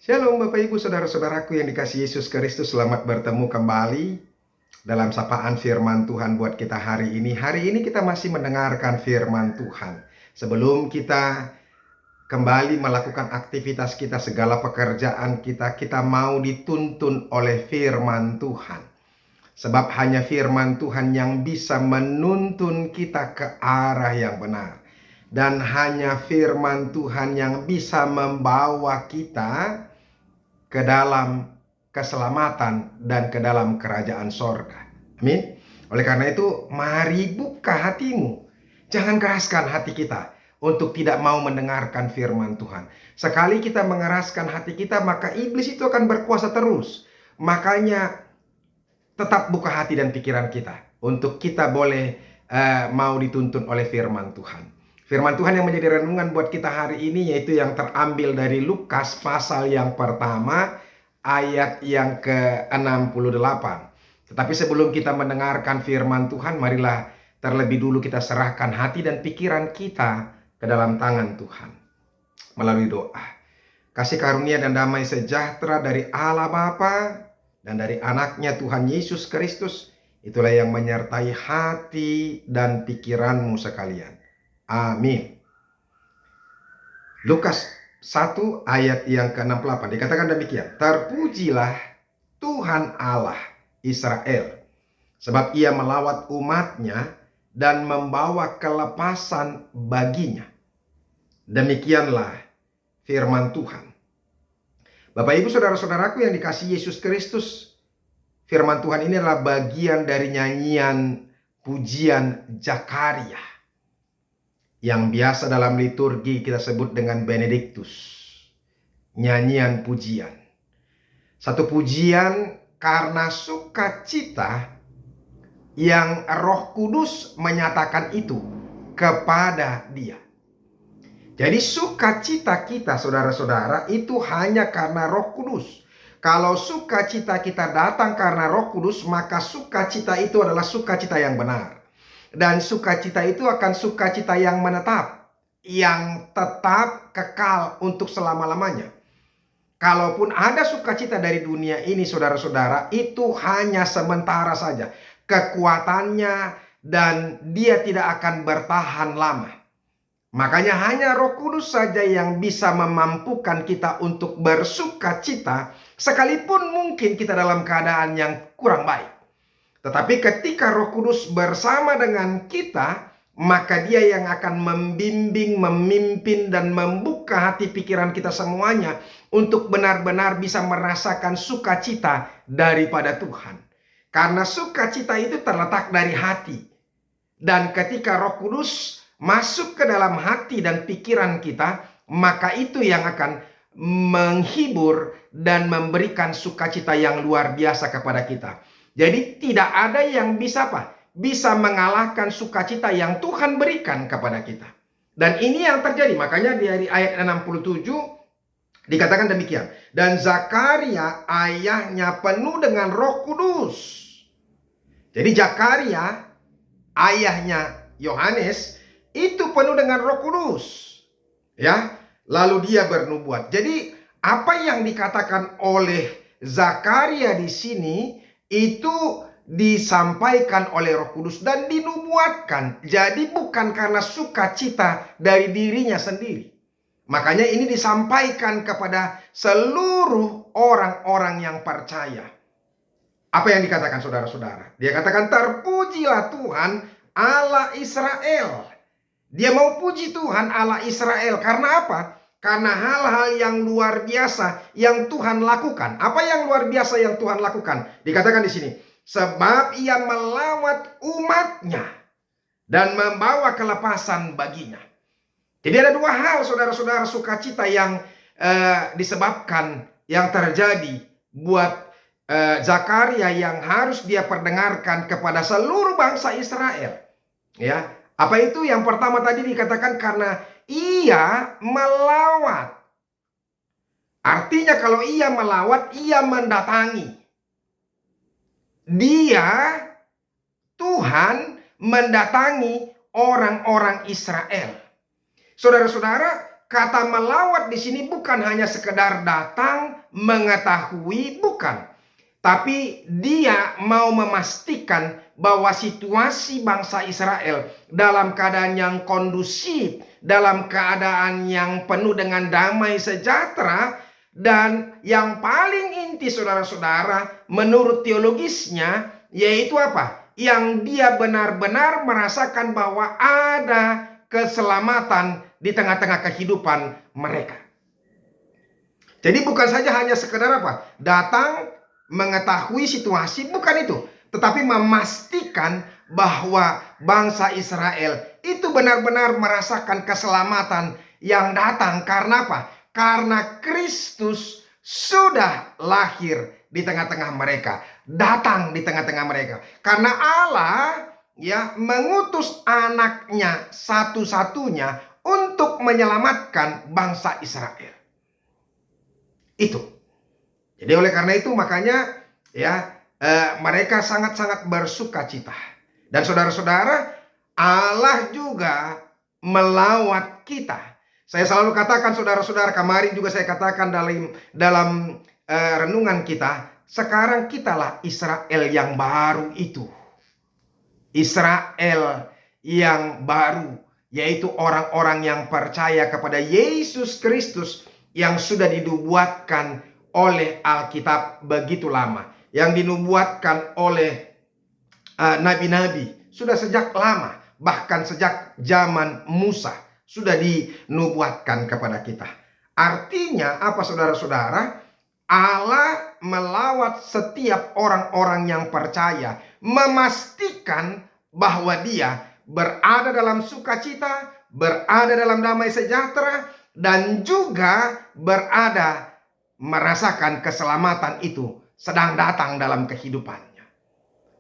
Shalom Bapak Ibu Saudara-saudaraku yang dikasihi Yesus Kristus. Selamat bertemu kembali dalam sapaan firman Tuhan buat kita hari ini. Hari ini kita masih mendengarkan firman Tuhan. Sebelum kita kembali melakukan aktivitas kita, segala pekerjaan kita, kita mau dituntun oleh firman Tuhan. Sebab hanya firman Tuhan yang bisa menuntun kita ke arah yang benar. Dan hanya firman Tuhan yang bisa membawa kita ke dalam keselamatan dan ke dalam kerajaan sorga. Amin. Oleh karena itu, mari buka hatimu. Jangan keraskan hati kita untuk tidak mau mendengarkan firman Tuhan. Sekali kita mengeraskan hati kita, maka iblis itu akan berkuasa terus. Makanya tetap buka hati dan pikiran kita untuk kita boleh mau dituntun oleh firman Tuhan. Firman Tuhan yang menjadi renungan buat kita hari ini yaitu yang terambil dari Lukas pasal yang pertama ayat yang ke-68. Tetapi sebelum kita mendengarkan firman Tuhan, marilah terlebih dulu kita serahkan hati dan pikiran kita ke dalam tangan Tuhan melalui doa. Kasih karunia dan damai sejahtera dari Allah Bapa dan dari anaknya Tuhan Yesus Kristus, itulah yang menyertai hati dan pikiranmu sekalian. Amin. Lukas 1 ayat yang ke-68 dikatakan demikian. Terpujilah Tuhan Allah Israel, sebab ia melawat umatnya dan membawa kelepasan baginya. Demikianlah firman Tuhan. Bapak Ibu Saudara-saudaraku yang dikasihi Yesus Kristus, firman Tuhan ini adalah bagian dari nyanyian pujian Zakaria yang biasa dalam liturgi kita sebut dengan Benedictus, nyanyian pujian. Satu pujian karena sukacita yang Roh Kudus menyatakan itu kepada dia. Jadi sukacita kita saudara-saudara itu hanya karena Roh Kudus. Kalau sukacita kita datang karena Roh Kudus, maka sukacita itu adalah sukacita yang benar. Dan sukacita itu akan sukacita yang menetap, yang tetap kekal untuk selama-lamanya. Kalaupun ada sukacita dari dunia ini saudara-saudara, itu hanya sementara saja. Kekuatannya dan dia tidak akan bertahan lama. Makanya hanya Roh Kudus saja yang bisa memampukan kita untuk bersukacita, sekalipun mungkin kita dalam keadaan yang kurang baik. Tetapi ketika Roh Kudus bersama dengan kita, maka dia yang akan membimbing, memimpin, dan membuka hati pikiran kita semuanya untuk benar-benar bisa merasakan sukacita daripada Tuhan. Karena sukacita itu terletak dari hati. Dan ketika Roh Kudus masuk ke dalam hati dan pikiran kita, maka itu yang akan menghibur dan memberikan sukacita yang luar biasa kepada kita. Jadi tidak ada yang bisa mengalahkan sukacita yang Tuhan berikan kepada kita. Dan ini yang terjadi. Makanya dari ayat 67 dikatakan demikian. Dan Zakaria ayahnya penuh dengan Roh Kudus. Jadi Zakaria ayahnya Yohanes itu penuh dengan Roh Kudus. Ya, lalu dia bernubuat. Jadi apa yang dikatakan oleh Zakaria di sini itu disampaikan oleh Roh Kudus dan dinubuatkan. Jadi bukan karena sukacita dari dirinya sendiri. Makanya ini disampaikan kepada seluruh orang-orang yang percaya. Apa yang dikatakan saudara-saudara? Dia katakan terpujilah Tuhan Allah Israel. Dia mau puji Tuhan Allah Israel. Karena apa? Karena hal-hal yang luar biasa yang Tuhan lakukan. Apa yang luar biasa yang Tuhan lakukan? Dikatakan di sini, sebab ia melawat umatnya dan membawa kelepasan baginya. Jadi ada dua hal saudara-saudara sukacita yang disebabkan, yang terjadi buat Zakaria yang harus dia perdengarkan kepada seluruh bangsa Israel. Ya, apa itu? Yang pertama tadi dikatakan karena ia melawat. Artinya kalau ia melawat, ia mendatangi. Tuhan mendatangi orang-orang Israel. Saudara-saudara, kata melawat di sini bukan hanya sekedar datang, mengetahui, bukan. Tapi dia mau memastikan bahwa situasi bangsa Israel dalam keadaan yang kondusif, dalam keadaan yang penuh dengan damai sejahtera, dan yang paling inti saudara-saudara menurut teologisnya yaitu apa? Yang dia benar-benar merasakan bahwa ada keselamatan di tengah-tengah kehidupan mereka. Jadi bukan saja hanya sekedar apa? Datang, mengetahui situasi, bukan itu. Tetapi memastikan bahwa bangsa Israel itu benar-benar merasakan keselamatan yang datang. Karena apa? Karena Kristus sudah lahir di tengah-tengah mereka, datang di tengah-tengah mereka. Karena Allah mengutus anaknya satu-satunya untuk menyelamatkan bangsa Israel. Itu. Jadi oleh karena itu makanya mereka sangat-sangat bersuka cita. Dan saudara-saudara, Allah juga melawat kita. Saya selalu katakan saudara-saudara, kemarin juga saya katakan dalam renungan kita, sekarang kitalah Israel yang baru itu. Israel yang baru, yaitu orang-orang yang percaya kepada Yesus Kristus yang sudah dinubuatkan oleh Alkitab begitu lama, yang dinubuatkan oleh nabi-nabi sudah sejak lama, bahkan sejak zaman Musa sudah dinubuatkan kepada kita. Artinya apa saudara-saudara? Allah melawat setiap orang-orang yang percaya, memastikan bahwa dia berada dalam sukacita, berada dalam damai sejahtera, dan juga berada merasakan keselamatan itu sedang datang dalam kehidupannya.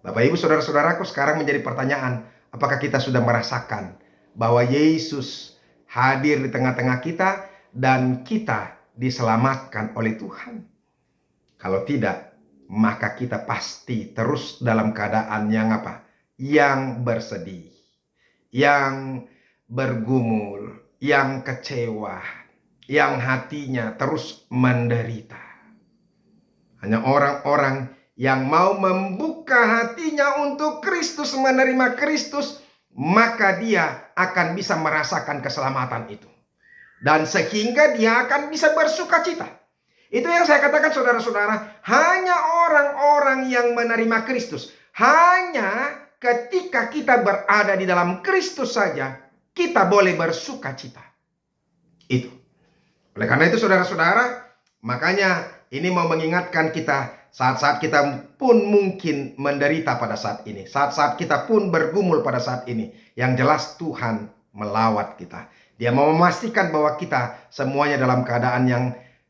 Bapak Ibu saudara-saudaraku, sekarang menjadi pertanyaan, apakah kita sudah merasakan bahwa Yesus hadir di tengah-tengah kita dan kita diselamatkan oleh Tuhan? Kalau tidak, maka kita pasti terus dalam keadaan yang apa? Yang bersedih, yang bergumul, yang kecewa, yang hatinya terus menderita. Hanya orang-orang yang mau membuka hatinya untuk Kristus, menerima Kristus, maka dia akan bisa merasakan keselamatan itu. Dan sehingga dia akan bisa bersuka cita. Itu yang saya katakan saudara-saudara, hanya orang-orang yang menerima Kristus, hanya ketika kita berada di dalam Kristus saja, kita boleh bersuka cita. Itu. Oleh karena itu saudara-saudara, makanya ini mau mengingatkan kita saat-saat kita pun mungkin menderita pada saat ini. Saat-saat kita pun bergumul pada saat ini. Yang jelas Tuhan melawat kita. Dia mau memastikan bahwa kita semuanya dalam keadaan yang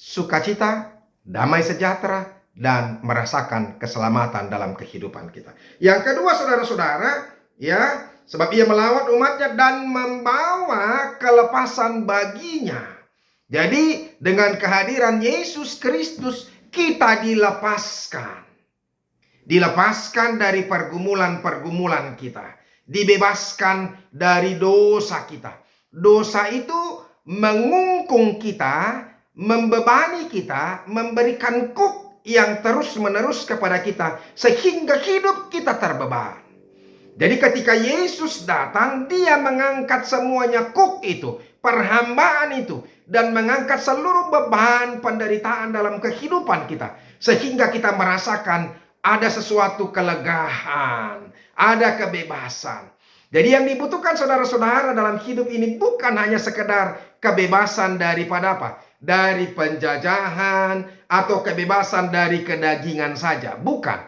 sukacita, damai sejahtera, dan merasakan keselamatan dalam kehidupan kita. Yang kedua saudara-saudara, sebab ia melawat umatnya dan membawa kelepasan baginya. Jadi dengan kehadiran Yesus Kristus kita dilepaskan. Dilepaskan dari pergumulan-pergumulan kita. Dibebaskan dari dosa kita. Dosa itu mengungkung kita, membebani kita, memberikan kuk yang terus-menerus kepada kita, sehingga hidup kita terbeban. Jadi ketika Yesus datang, dia mengangkat semuanya kuk itu, perhambaan itu, dan mengangkat seluruh beban penderitaan dalam kehidupan kita, sehingga kita merasakan ada sesuatu kelegaan, ada kebebasan. Jadi yang dibutuhkan saudara-saudara dalam hidup ini bukan hanya sekedar kebebasan daripada apa? Dari penjajahan atau kebebasan dari kedagingan saja, bukan.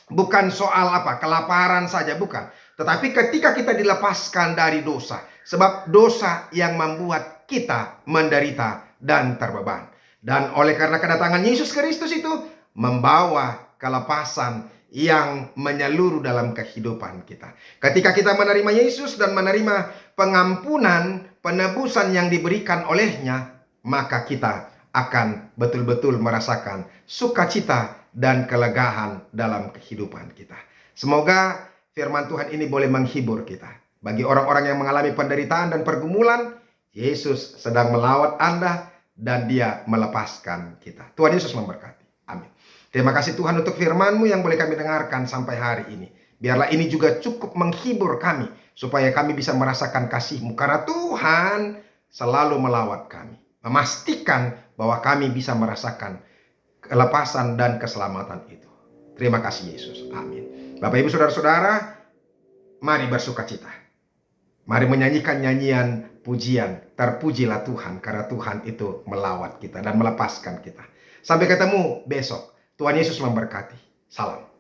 Bukan soal apa? Kelaparan saja, bukan. Tetapi ketika kita dilepaskan dari dosa, sebab dosa yang membuat kita menderita dan terbeban. Dan oleh karena kedatangan Yesus Kristus itu membawa kelepasan yang menyeluruh dalam kehidupan kita. Ketika kita menerima Yesus dan menerima pengampunan, penebusan yang diberikan olehnya, maka kita akan betul-betul merasakan sukacita dan kelegaan dalam kehidupan kita. Semoga firman Tuhan ini boleh menghibur kita. Bagi orang-orang yang mengalami penderitaan dan pergumulan, Yesus sedang melawat Anda dan Dia melepaskan kita. Tuhan Yesus memberkati. Amin. Terima kasih Tuhan untuk firman-Mu yang boleh kami dengarkan sampai hari ini. Biarlah ini juga cukup menghibur kami, supaya kami bisa merasakan kasih-Mu. Karena Tuhan selalu melawat kami, memastikan bahwa kami bisa merasakan kelepasan dan keselamatan itu. Terima kasih Yesus. Amin. Bapak Ibu Saudara-saudara, mari bersukacita. Mari menyanyikan nyanyian pujian. Terpujilah Tuhan, karena Tuhan itu melawat kita dan melepaskan kita. Sampai ketemu besok. Tuhan Yesus memberkati. Salam.